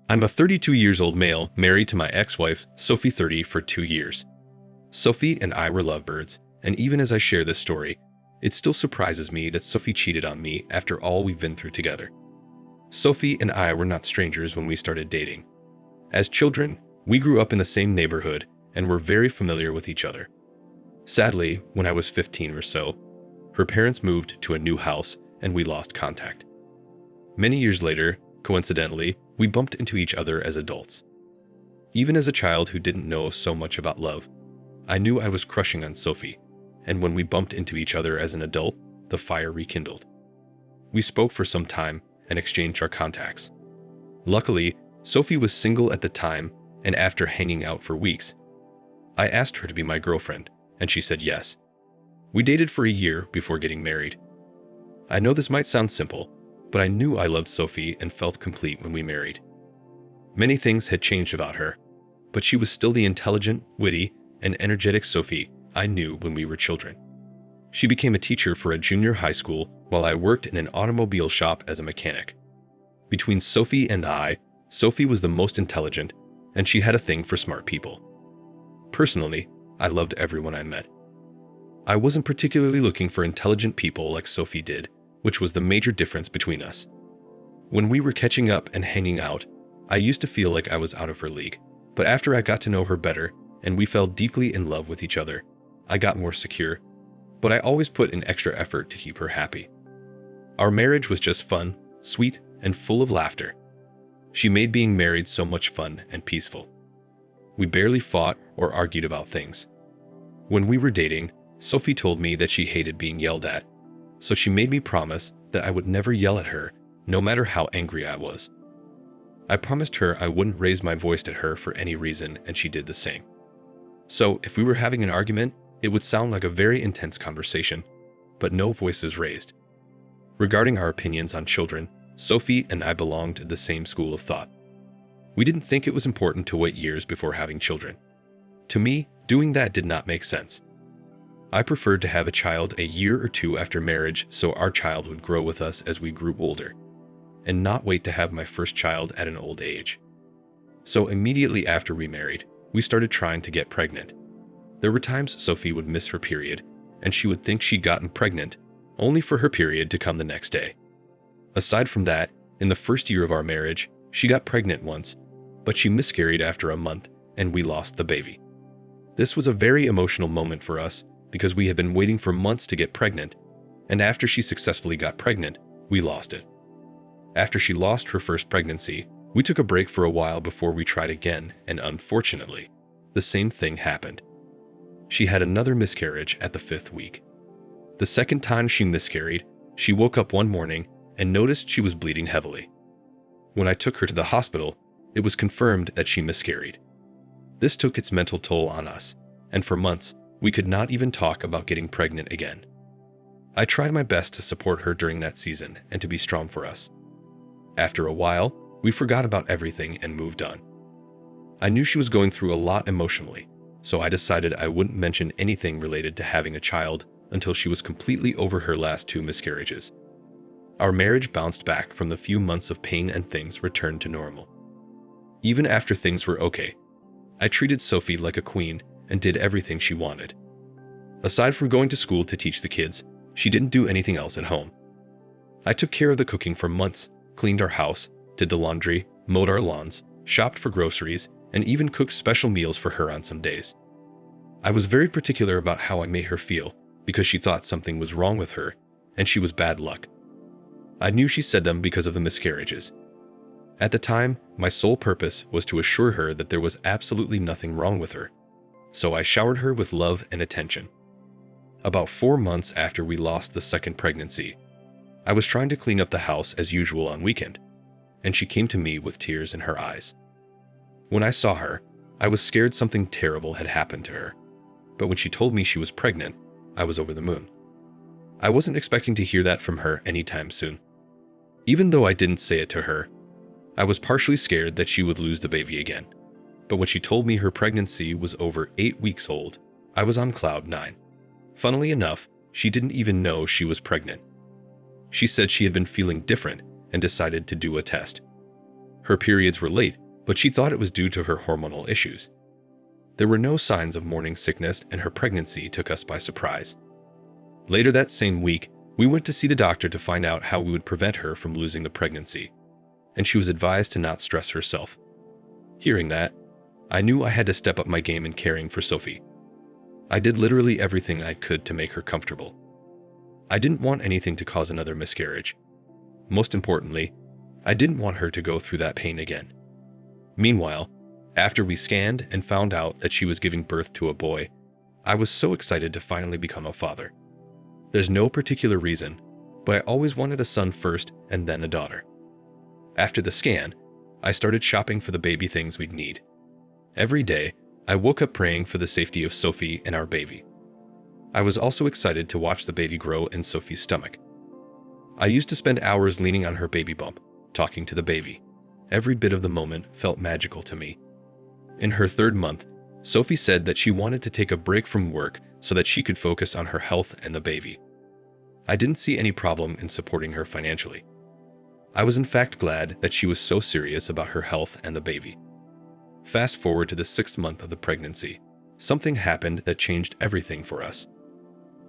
I'm a 32 years old male married to my ex-wife, Sophie 30, for 2 years. Sophie and I were lovebirds, and even as I share this story, it still surprises me that Sophie cheated on me after all we've been through together. Sophie and I were not strangers when we started dating. As children, we grew up in the same neighborhood and were very familiar with each other. Sadly, when I was 15 or so, her parents moved to a new house and we lost contact. Many years later, coincidentally, we bumped into each other as adults. Even as a child who didn't know so much about love, I knew I was crushing on Sophie, and when we bumped into each other as an adult, the fire rekindled. We spoke for some time and exchanged our contacts. Luckily, Sophie was single at the time, and after hanging out for weeks, I asked her to be my girlfriend, and she said yes. We dated for a year before getting married. I know this might sound simple, but I knew I loved Sophie and felt complete when we married. Many things had changed about her, but she was still the intelligent, witty, and energetic Sophie I knew when we were children. She became a teacher for a junior high school while I worked in an automobile shop as a mechanic. Between Sophie and I, Sophie was the most intelligent, and she had a thing for smart people. Personally, I loved everyone I met. I wasn't particularly looking for intelligent people like Sophie did, which was the major difference between us. When we were catching up and hanging out, I used to feel like I was out of her league, but after I got to know her better and we fell deeply in love with each other, I got more secure, but I always put in extra effort to keep her happy. Our marriage was just fun, sweet, and full of laughter. She made being married so much fun and peaceful. We barely fought or argued about things. When we were dating, Sophie told me that she hated being yelled at, so she made me promise that I would never yell at her, no matter how angry I was. I promised her I wouldn't raise my voice at her for any reason, and she did the same. So if we were having an argument, it would sound like a very intense conversation, but no voices raised. Regarding our opinions on children, Sophie and I belonged to the same school of thought. We didn't think it was important to wait years before having children. To me, doing that did not make sense. I preferred to have a child a year or two after marriage so our child would grow with us as we grew older, and not wait to have my first child at an old age. So immediately after we married, we started trying to get pregnant. There were times Sophie would miss her period, and she would think she'd gotten pregnant, only for her period to come the next day. Aside from that, in the first year of our marriage, she got pregnant once, but she miscarried after a month, and we lost the baby. This was a very emotional moment for us because we had been waiting for months to get pregnant, and after she successfully got pregnant, we lost it. After she lost her first pregnancy, we took a break for a while before we tried again, and unfortunately, the same thing happened. She had another miscarriage at the 5th week. The second time she miscarried, she woke up one morning and noticed she was bleeding heavily. When I took her to the hospital, it was confirmed that she miscarried. This took its mental toll on us, and for months, we could not even talk about getting pregnant again. I tried my best to support her during that season and to be strong for us. After a while, we forgot about everything and moved on. I knew she was going through a lot emotionally, so I decided I wouldn't mention anything related to having a child until she was completely over her last 2 miscarriages. Our marriage bounced back from the few months of pain and things returned to normal. Even after things were okay, I treated Sophie like a queen and did everything she wanted. Aside from going to school to teach the kids, she didn't do anything else at home. I took care of the cooking for months, cleaned our house, did the laundry, mowed our lawns, shopped for groceries, and even cooked special meals for her on some days. I was very particular about how I made her feel because she thought something was wrong with her and she was bad luck. I knew she said them because of the miscarriages. At the time, my sole purpose was to assure her that there was absolutely nothing wrong with her, so I showered her with love and attention. About 4 months after we lost the second pregnancy, I was trying to clean up the house as usual on weekend, and she came to me with tears in her eyes. When I saw her, I was scared something terrible had happened to her, but when she told me she was pregnant, I was over the moon. I wasn't expecting to hear that from her anytime soon. Even though I didn't say it to her, I was partially scared that she would lose the baby again. But when she told me her pregnancy was over 8 weeks old, I was on cloud 9. Funnily enough, she didn't even know she was pregnant. She said she had been feeling different and decided to do a test. Her periods were late, but she thought it was due to her hormonal issues. There were no signs of morning sickness, and her pregnancy took us by surprise. Later that same week, we went to see the doctor to find out how we would prevent her from losing the pregnancy, and she was advised to not stress herself. Hearing that, I knew I had to step up my game in caring for Sophie. I did literally everything I could to make her comfortable. I didn't want anything to cause another miscarriage. Most importantly, I didn't want her to go through that pain again. Meanwhile, after we scanned and found out that she was giving birth to a boy, I was so excited to finally become a father. There's no particular reason, but I always wanted a son first and then a daughter. After the scan, I started shopping for the baby things we'd need. Every day, I woke up praying for the safety of Sophie and our baby. I was also excited to watch the baby grow in Sophie's stomach. I used to spend hours leaning on her baby bump, talking to the baby. Every bit of the moment felt magical to me. In her 3rd month, Sophie said that she wanted to take a break from work so that she could focus on her health and the baby. I didn't see any problem in supporting her financially. I was in fact glad that she was so serious about her health and the baby. Fast forward to the 6th month of the pregnancy, something happened that changed everything for us.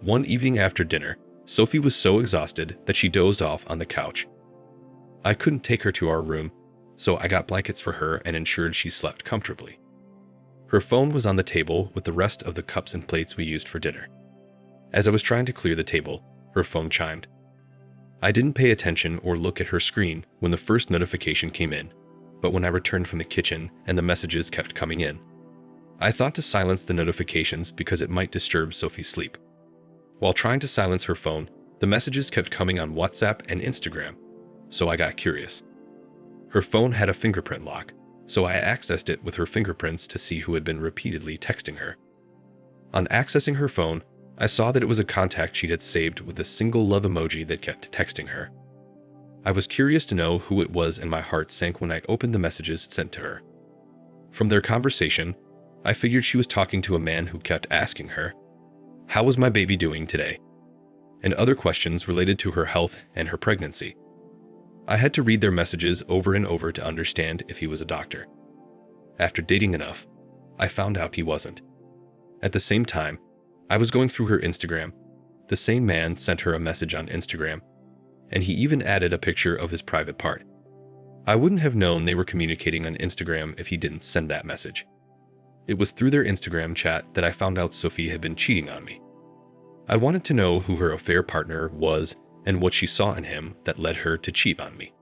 One evening after dinner, Sophie was so exhausted that she dozed off on the couch. I couldn't take her to our room, so I got blankets for her and ensured she slept comfortably. Her phone was on the table with the rest of the cups and plates we used for dinner. As I was trying to clear the table, her phone chimed. I didn't pay attention or look at her screen when the first notification came in, but when I returned from the kitchen and the messages kept coming in, I thought to silence the notifications because it might disturb Sophie's sleep. While trying to silence her phone, the messages kept coming on WhatsApp and Instagram, so I got curious. Her phone had a fingerprint lock, so I accessed it with her fingerprints to see who had been repeatedly texting her. On accessing her phone, I saw that it was a contact she had saved with a single love emoji that kept texting her. I was curious to know who it was, and my heart sank when I opened the messages sent to her. From their conversation, I figured she was talking to a man who kept asking her, "How was my baby doing today?" and other questions related to her health and her pregnancy. I had to read their messages over and over to understand if he was a doctor. After dating enough, I found out he wasn't. At the same time, I was going through her Instagram. The same man sent her a message on Instagram, and he even added a picture of his private part. I wouldn't have known they were communicating on Instagram if he didn't send that message. It was through their Instagram chat that I found out Sophie had been cheating on me. I wanted to know who her affair partner was and what she saw in him that led her to cheat on me.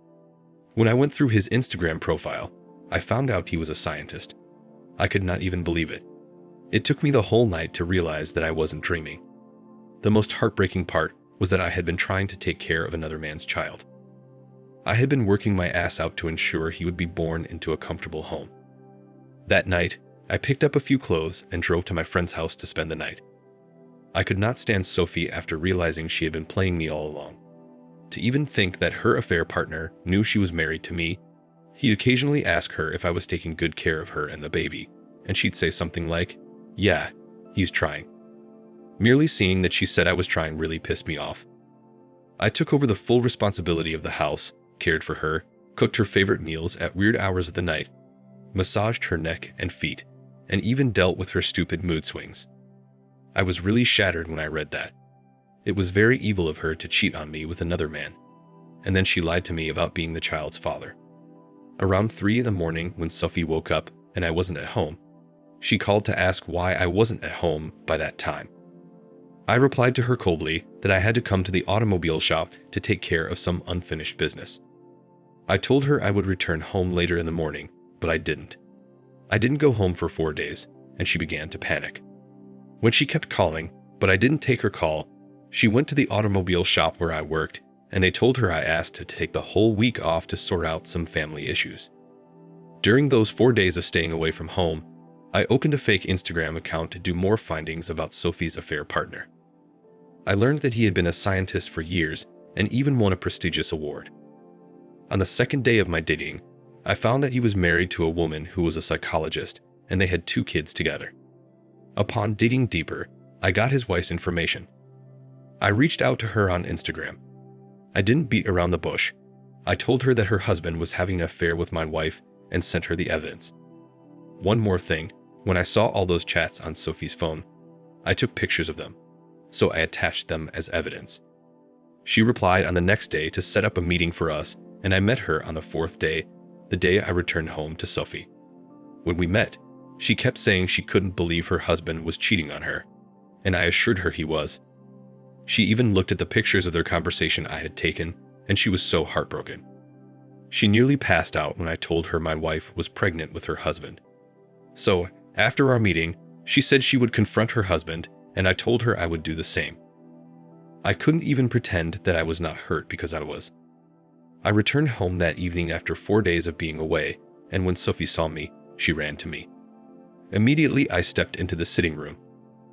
When I went through his Instagram profile, I found out he was a scientist. I could not even believe it. It took me the whole night to realize that I wasn't dreaming. The most heartbreaking part was that I had been trying to take care of another man's child. I had been working my ass out to ensure he would be born into a comfortable home. That night, I picked up a few clothes and drove to my friend's house to spend the night. I could not stand Sophie after realizing she had been playing me all along. To even think that her affair partner knew she was married to me, he'd occasionally ask her if I was taking good care of her and the baby, and she'd say something like, "Yeah, he's trying." Merely seeing that she said I was trying really pissed me off. I took over the full responsibility of the house, cared for her, cooked her favorite meals at weird hours of the night, massaged her neck and feet, and even dealt with her stupid mood swings. I was really shattered when I read that. It was very evil of her to cheat on me with another man, and then she lied to me about being the child's father. Around 3 in the morning, when Sophie woke up and I wasn't at home, she called to ask why I wasn't at home by that time. I replied to her coldly that I had to come to the automobile shop to take care of some unfinished business. I told her I would return home later in the morning, but I didn't. I didn't go home for 4 days, and she began to panic. When she kept calling, but I didn't take her call, she went to the automobile shop where I worked, and they told her I asked to take the whole week off to sort out some family issues. During those 4 days of staying away from home, I opened a fake Instagram account to do more findings about Sophie's affair partner. I learned that he had been a scientist for years and even won a prestigious award. On the 2nd day of my dating, I found that he was married to a woman who was a psychologist, and they had 2 kids together. Upon digging deeper, I got his wife's information. I reached out to her on Instagram. I didn't beat around the bush. I told her that her husband was having an affair with my wife and sent her the evidence. One more thing, when I saw all those chats on Sophie's phone, I took pictures of them, so I attached them as evidence. She replied on the next day to set up a meeting for us, and I met her on the fourth day, the day I returned home to Sophie. When we met, she kept saying she couldn't believe her husband was cheating on her, and I assured her he was. She even looked at the pictures of their conversation I had taken, and she was so heartbroken. She nearly passed out when I told her my wife was pregnant with her husband. So, after our meeting, she said she would confront her husband, and I told her I would do the same. I couldn't even pretend that I was not hurt because I was. I returned home that evening after 4 days of being away, and when Sophie saw me, she ran to me. Immediately, I stepped into the sitting room.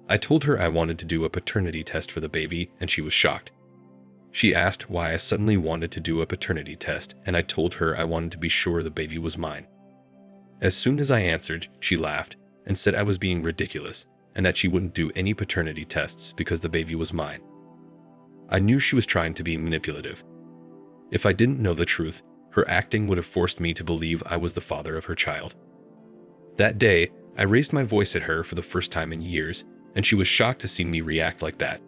I told her I wanted to do a paternity test for the baby, and she was shocked. She asked why I suddenly wanted to do a paternity test, and I told her I wanted to be sure the baby was mine. As soon as I answered, she laughed and said I was being ridiculous and that she wouldn't do any paternity tests because the baby was mine. I knew she was trying to be manipulative. If I didn't know the truth, her acting would have forced me to believe I was the father of her child. That day, I raised my voice at her for the first time in years, and she was shocked to see me react like that.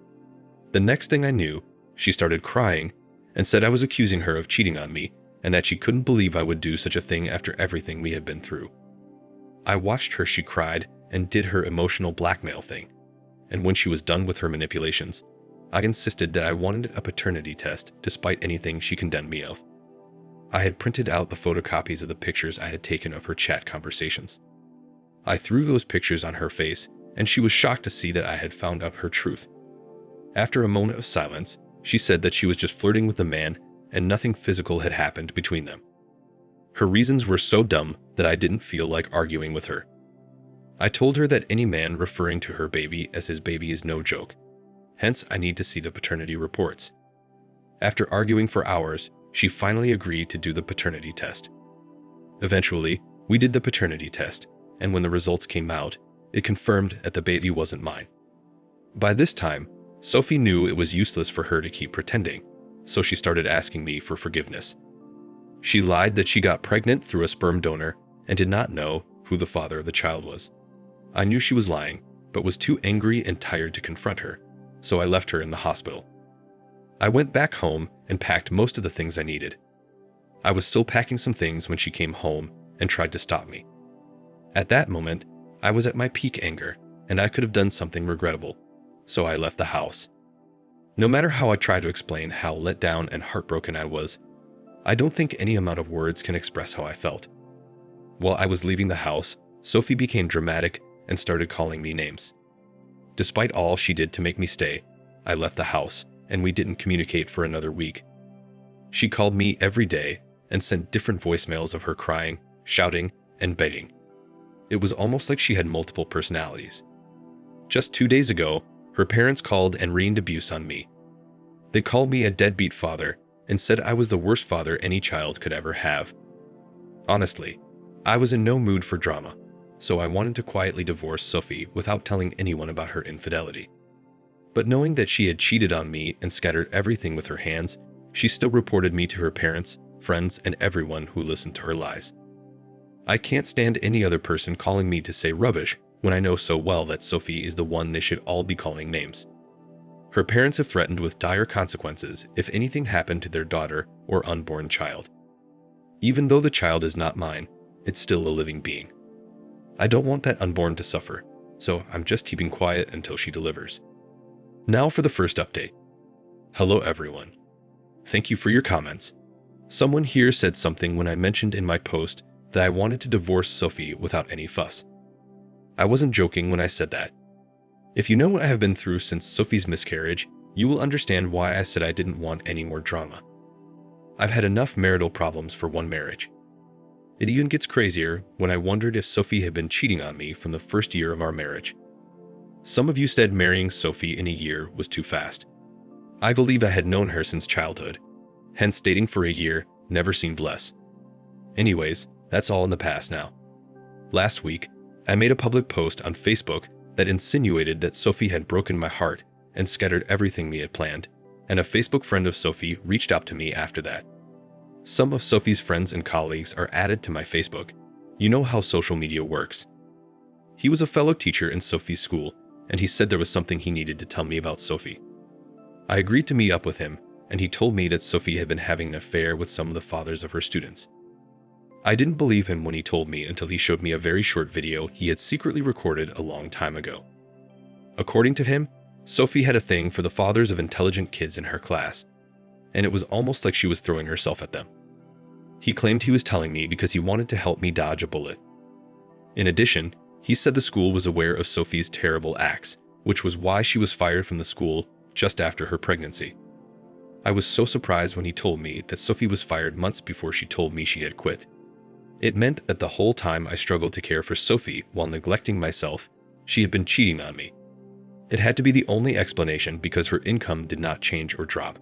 The next thing I knew, she started crying and said I was accusing her of cheating on me and that she couldn't believe I would do such a thing after everything we had been through. I watched her. She cried and did her emotional blackmail thing, and when she was done with her manipulations, I insisted that I wanted a paternity test despite anything she condemned me of. I had printed out the photocopies of the pictures I had taken of her chat conversations. I threw those pictures on her face, and she was shocked to see that I had found out her truth. After a moment of silence, she said that she was just flirting with the man and nothing physical had happened between them. Her reasons were so dumb that I didn't feel like arguing with her. I told her that any man referring to her baby as his baby is no joke. Hence, I need to see the paternity reports. After arguing for hours, she finally agreed to do the paternity test. Eventually, we did the paternity test, and when the results came out, it confirmed that the baby wasn't mine. By this time, Sophie knew it was useless for her to keep pretending, so she started asking me for forgiveness. She lied that she got pregnant through a sperm donor and did not know who the father of the child was. I knew she was lying, but was too angry and tired to confront her, so I left her in the hospital. I went back home and packed most of the things I needed. I was still packing some things when she came home and tried to stop me. At that moment, I was at my peak anger, and I could have done something regrettable, so I left the house. No matter how I tried to explain how let down and heartbroken I was, I don't think any amount of words can express how I felt. While I was leaving the house, Sophie became dramatic and started calling me names. Despite all she did to make me stay, I left the house, and we didn't communicate for another week. She called me every day and sent different voicemails of her crying, shouting, and begging. It was almost like she had multiple personalities. Just 2 days ago, her parents called and rained abuse on me. They called me a deadbeat father and said I was the worst father any child could ever have. Honestly, I was in no mood for drama, so I wanted to quietly divorce Sophie without telling anyone about her infidelity. But knowing that she had cheated on me and scattered everything with her hands, she still reported me to her parents, friends, and everyone who listened to her lies. I can't stand any other person calling me to say rubbish when I know so well that Sophie is the one they should all be calling names. Her parents have threatened with dire consequences if anything happened to their daughter or unborn child. Even though the child is not mine, it's still a living being. I don't want that unborn to suffer, so I'm just keeping quiet until she delivers. Now for the first update. Hello everyone. Thank you for your comments. Someone here said something when I mentioned in my post that I wanted to divorce Sophie without any fuss. I wasn't joking when I said that. If you know what I have been through since Sophie's miscarriage, you will understand why I said I didn't want any more drama. I've had enough marital problems for one marriage. It even gets crazier when I wondered if Sophie had been cheating on me from the first year of our marriage. Some of you said marrying Sophie in a year was too fast. I believe I had known her since childhood, hence dating for a year never seemed less. Anyways, that's all in the past now. Last week, I made a public post on Facebook that insinuated that Sophie had broken my heart and scattered everything we had planned, and a Facebook friend of Sophie reached out to me after that. Some of Sophie's friends and colleagues are added to my Facebook. You know how social media works. He was a fellow teacher in Sophie's school, and he said there was something he needed to tell me about Sophie. I agreed to meet up with him, and he told me that Sophie had been having an affair with some of the fathers of her students. I didn't believe him when he told me until he showed me a very short video he had secretly recorded a long time ago. According to him, Sophie had a thing for the fathers of intelligent kids in her class, and it was almost like she was throwing herself at them. He claimed he was telling me because he wanted to help me dodge a bullet. In addition, he said the school was aware of Sophie's terrible acts, which was why she was fired from the school just after her pregnancy. I was so surprised when he told me that Sophie was fired months before she told me she had quit. It meant that the whole time I struggled to care for Sophie while neglecting myself, she had been cheating on me. It had to be the only explanation because her income did not change or drop.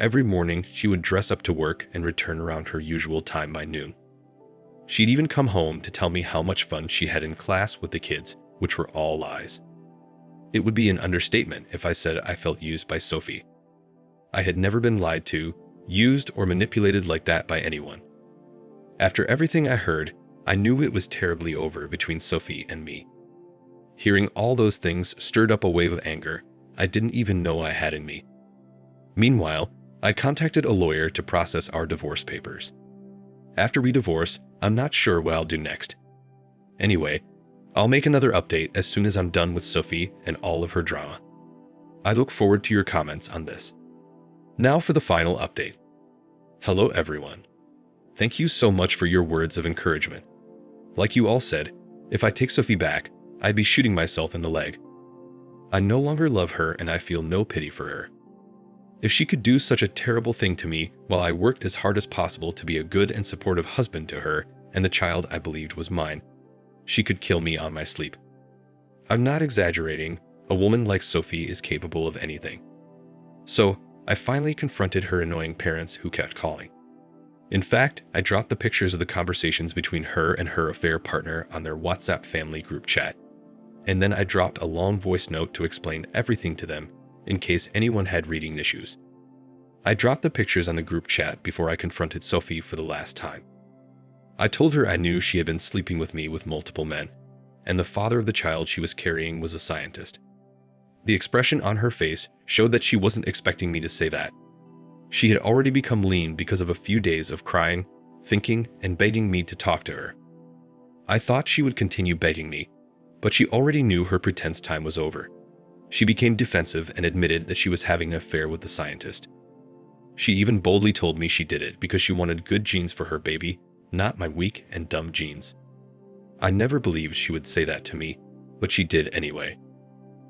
Every morning, she would dress up to work and return around her usual time by noon. She'd even come home to tell me how much fun she had in class with the kids, which were all lies. It would be an understatement if I said I felt used by Sophie. I had never been lied to, used, or manipulated like that by anyone. After everything I heard, I knew it was terribly over between Sophie and me. Hearing all those things stirred up a wave of anger I didn't even know I had in me. Meanwhile, I contacted a lawyer to process our divorce papers. After we divorce, I'm not sure what I'll do next. Anyway, I'll make another update as soon as I'm done with Sophie and all of her drama. I look forward to your comments on this. Now for the final update. Hello everyone. Thank you so much for your words of encouragement. Like you all said, if I take Sophie back, I'd be shooting myself in the leg. I no longer love her and I feel no pity for her. If she could do such a terrible thing to me while I worked as hard as possible to be a good and supportive husband to her and the child I believed was mine, she could kill me on my sleep. I'm not exaggerating, a woman like Sophie is capable of anything. So, I finally confronted her annoying parents who kept calling. In fact, I dropped the pictures of the conversations between her and her affair partner on their WhatsApp family group chat, and then I dropped a long voice note to explain everything to them in case anyone had reading issues. I dropped the pictures on the group chat before I confronted Sophie for the last time. I told her I knew she had been sleeping with me with multiple men, and the father of the child she was carrying was a scientist. The expression on her face showed that she wasn't expecting me to say that. She had already become lean because of a few days of crying, thinking, and begging me to talk to her. I thought she would continue begging me, but she already knew her pretense time was over. She became defensive and admitted that she was having an affair with the scientist. She even boldly told me she did it because she wanted good genes for her baby, not my weak and dumb genes. I never believed she would say that to me, but she did anyway.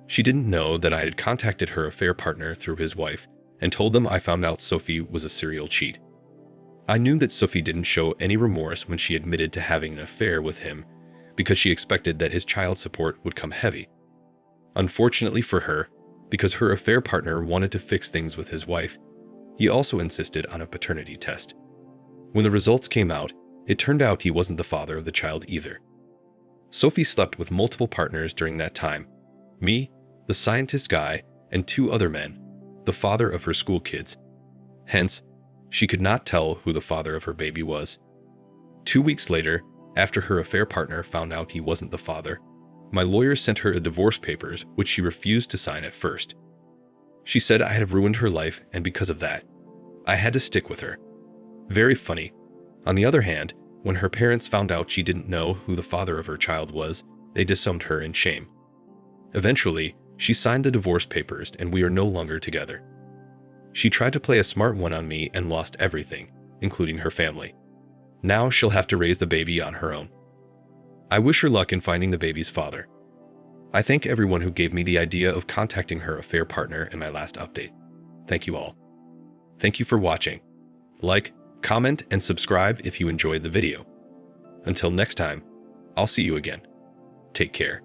She didn't know that I had contacted her affair partner through his wife and told them I found out Sophie was a serial cheat. I knew that Sophie didn't show any remorse when she admitted to having an affair with him because she expected that his child support would come heavy. Unfortunately for her, because her affair partner wanted to fix things with his wife, he also insisted on a paternity test. When the results came out, it turned out he wasn't the father of the child either. Sophie slept with multiple partners during that time. Me, the scientist guy, and 2 other men, the father of her school kids. Hence, she could not tell who the father of her baby was. 2 weeks later, after her affair partner found out he wasn't the father, my lawyer sent her the divorce papers, which she refused to sign at first. She said I had ruined her life, and because of that, I had to stick with her. Very funny. On the other hand, when her parents found out she didn't know who the father of her child was, they disowned her in shame. Eventually, she signed the divorce papers and we are no longer together. She tried to play a smart one on me and lost everything, including her family. Now she'll have to raise the baby on her own. I wish her luck in finding the baby's father. I thank everyone who gave me the idea of contacting her affair partner in my last update. Thank you all. Thank you for watching. Like, comment, and subscribe if you enjoyed the video. Until next time, I'll see you again. Take care.